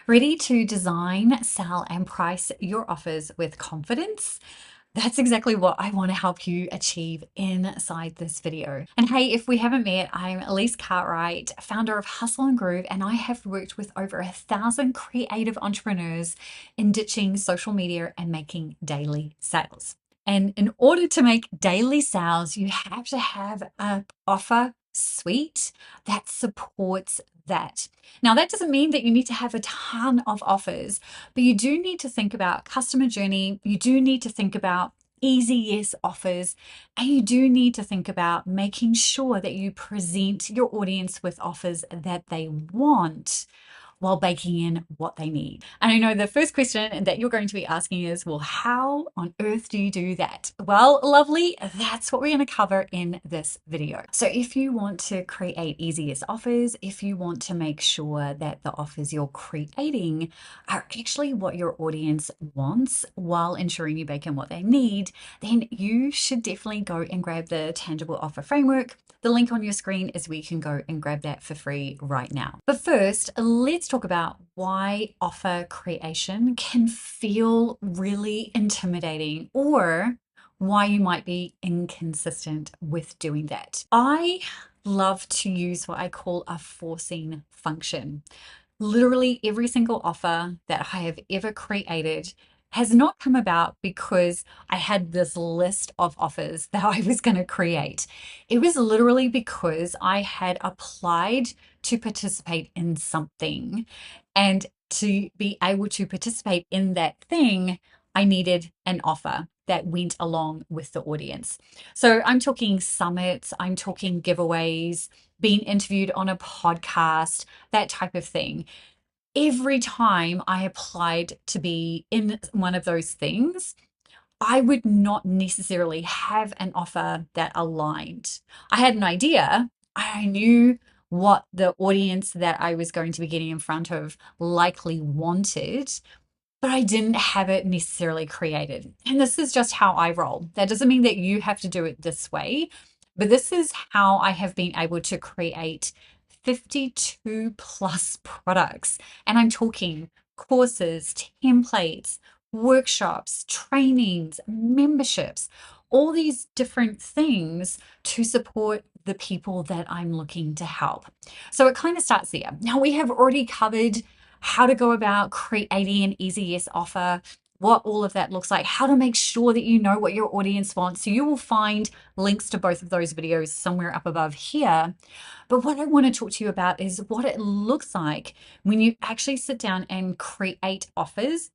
Ready to design, sell, and price your offers with confidence? That's exactly what I want to help you achieve inside this video. And hey, if we haven't met, I'm Lise Cartwright, founder of Hustle and Groove, and I have worked with over 1,000 creative entrepreneurs in ditching social media and making daily sales. And in order to make daily sales, you have to have an offer suite that supports that. Now, that doesn't mean that you need to have a ton of offers, but you do need to think about customer journey. You do need to think about easy yes offers, and you do need to think about making sure that you present your audience with offers that they want while baking in what they need. And I know the first question that you're going to be asking is, well, how on earth do you do that? Well, lovely, that's what we're going to cover in this video. So if you want to create easiest offers, if you want to make sure that the offers you're creating are actually what your audience wants while ensuring you bake in what they need, then you should definitely go and grab the Tangible Offer Framework. The link on your screen is where you can go and grab that for free right now. But first, let's talk about why offer creation can feel really intimidating, or why you might be inconsistent with doing that. I love to use what I call a forcing function. Literally every single offer that I have ever created has not come about because I had this list of offers that I was going to create. It was literally because I had applied to participate in something. And to be able to participate in that thing, I needed an offer that went along with the audience. So I'm talking summits, I'm talking giveaways, being interviewed on a podcast, that type of thing. Every time I applied to be in one of those things, I would not necessarily have an offer that aligned. I had an idea. I knew what the audience that I was going to be getting in front of likely wanted, but I didn't have it necessarily created. And this is just how I roll. That doesn't mean that you have to do it this way, but this is how I have been able to create 52 plus products. And I'm talking courses, templates, workshops, trainings, memberships, all these different things to support the people that I'm looking to help. So it kind of starts there. Now, we have already covered how to go about creating an easy yes offer, what all of that looks like, how to make sure that you know what your audience wants. So you will find links to both of those videos somewhere up above here. But what I want to talk to you about is what it looks like when you actually sit down and create offers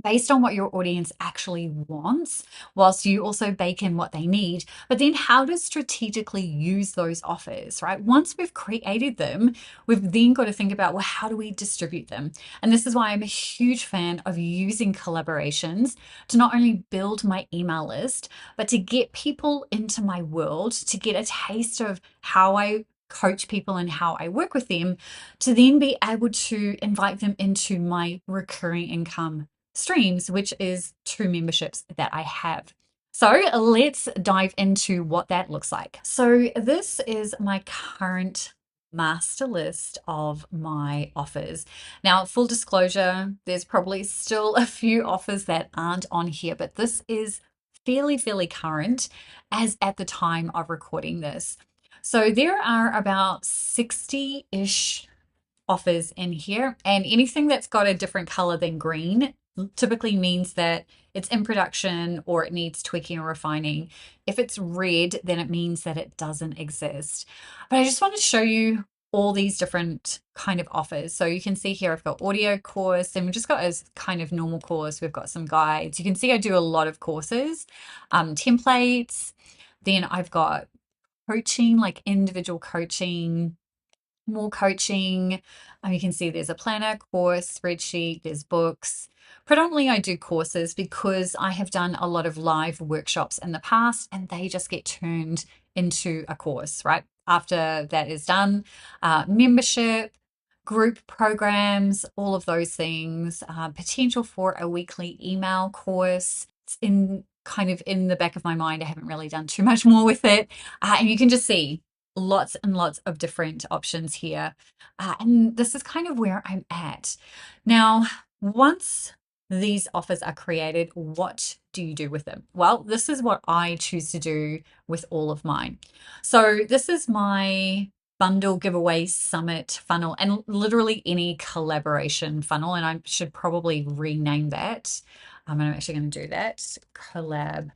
based on what your audience actually wants, whilst you also bake in what they need. But then how to strategically use those offers, right? Once we've created them, we've then got to think about, well, how do we distribute them? And this is why I'm a huge fan of using collaborations to not only build my email list, but to get people into my world, to get a taste of how I coach people and how I work with them, to then be able to invite them into my recurring income streams, which is 2 memberships that I have. So let's dive into what that looks like. So this is my current master list of my offers. Now, full disclosure, there's probably still a few offers that aren't on here, but this is fairly current as at the time of recording this. So there are about 60-ish offers in here, and anything that's got a different color than green typically means that it's in production or it needs tweaking or refining. If it's red, then it means that it doesn't exist. But I just want to show you all these different kind of offers. So you can see here I've got audio course, and we've just got a kind of normal course. We've got some guides. You can see I do a lot of courses, templates. Then I've got coaching, like individual coaching, more coaching. You can see there's a planner, course, spreadsheet, there's books. Predominantly, I do courses because I have done a lot of live workshops in the past, and they just get turned into a course, right? After that is done, membership, group programs, all of those things, potential for a weekly email course. It's in kind of in the back of my mind. I haven't really done too much more with it. And you can just see lots and lots of different options here. And this is kind of where I'm at. Now, once these offers are created, what do you do with them? Well, this is what I choose to do with all of mine. So, this is my bundle giveaway summit funnel and literally any collaboration funnel. And I should probably rename that. And I'm actually going to do that collab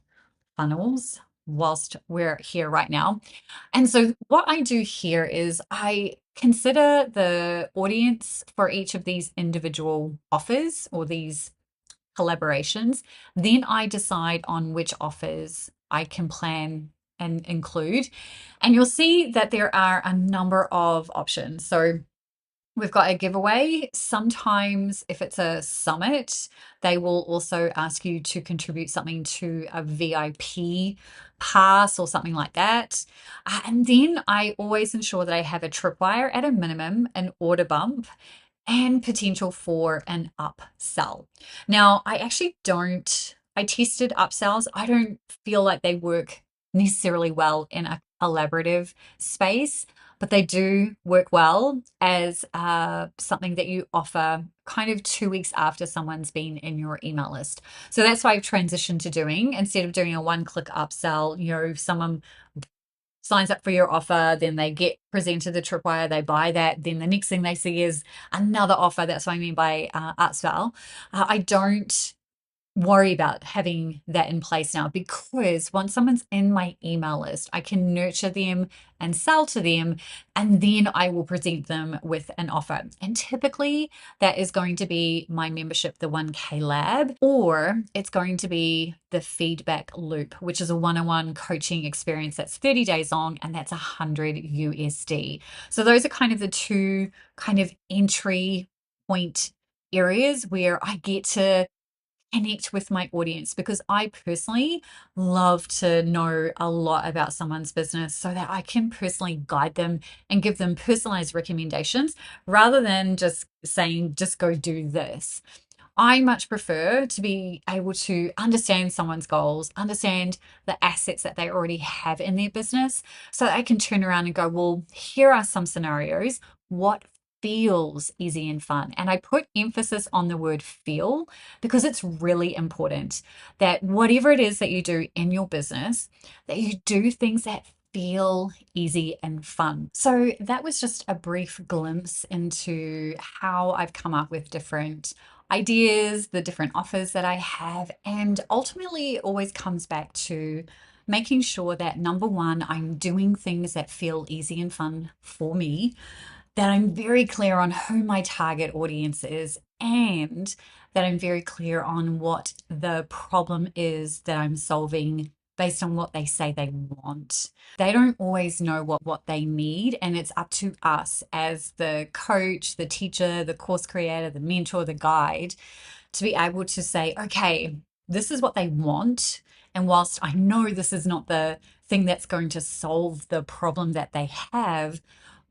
funnels whilst we're here right now. And so what I do here is I consider the audience for each of these individual offers or these collaborations. Then I decide on which offers I can plan and include. And you'll see that there are a number of options. So we've got a giveaway. Sometimes, if it's a summit, they will also ask you to contribute something to a VIP pass or something like that. And then I always ensure that I have a tripwire at a minimum, an order bump, and potential for an upsell. Now, I tested upsells. I don't feel like they work necessarily well in a collaborative space, but they do work well as something that you offer kind of 2 weeks after someone's been in your email list. So that's why I've transitioned to doing, instead of doing a one-click upsell, someone signs up for your offer, then they get presented the tripwire, they buy that, then the next thing they see is another offer. That's what I mean by upsell. I don't worry about having that in place now, because once someone's in my email list, I can nurture them and sell to them, and then I will present them with an offer. And typically that is going to be my membership, the 1K Lab, or it's going to be the feedback loop, which is a one-on-one coaching experience that's 30 days long, and that's 100 USD. So those are kind of the two kind of entry point areas where I get to connect with my audience, because I personally love to know a lot about someone's business so that I can personally guide them and give them personalized recommendations rather than just saying, just go do this. I much prefer to be able to understand someone's goals, understand the assets that they already have in their business, so that I can turn around and go, well, here are some scenarios. What feels easy and fun? And I put emphasis on the word feel, because it's really important that whatever it is that you do in your business, that you do things that feel easy and fun. So that was just a brief glimpse into how I've come up with different ideas, the different offers that I have, and ultimately it always comes back to making sure that, number one, I'm doing things that feel easy and fun for me, that I'm very clear on who my target audience is, and that I'm very clear on what the problem is that I'm solving based on what they say they want. They don't always know what they need, and it's up to us as the coach, the teacher, the course creator, the mentor, the guide, to be able to say, okay, this is what they want. And whilst I know this is not the thing that's going to solve the problem that they have,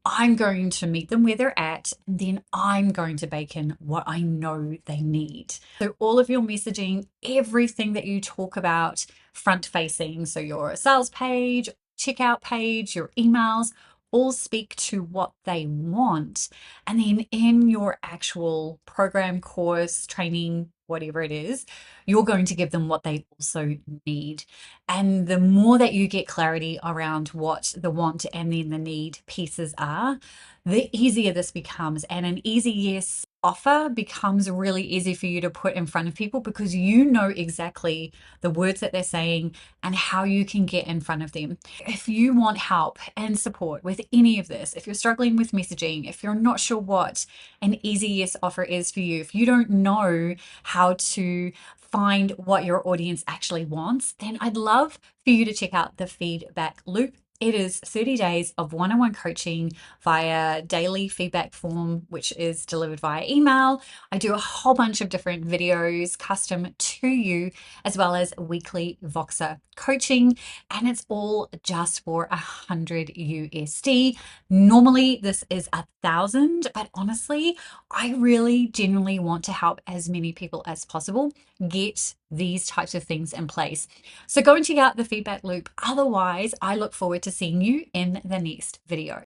I'm going to meet them where they're at, and then I'm going to bake in what I know they need. So all of your messaging, everything that you talk about front facing, so your sales page, checkout page, your emails, all speak to what they want. And then in your actual program, course, training, whatever it is, you're going to give them what they also need. And the more that you get clarity around what the want and then the need pieces are, the easier this becomes. And an easy yes offer becomes really easy for you to put in front of people, because you know exactly the words that they're saying and how you can get in front of them. If you want help and support with any of this, if you're struggling with messaging, if you're not sure what an easy yes offer is for you, if you don't know how to find what your audience actually wants, then I'd love for you to check out the feedback loop. It is 30 days of one-on-one coaching via daily feedback form, which is delivered via email. I do a whole bunch of different videos custom to you, as well as weekly Voxer coaching, and it's all just for 100 USD. Normally this is 1,000, but honestly, I really genuinely want to help as many people as possible get these types of things in place. So go and check out the feedback loop. Otherwise, I look forward to seeing you in the next video.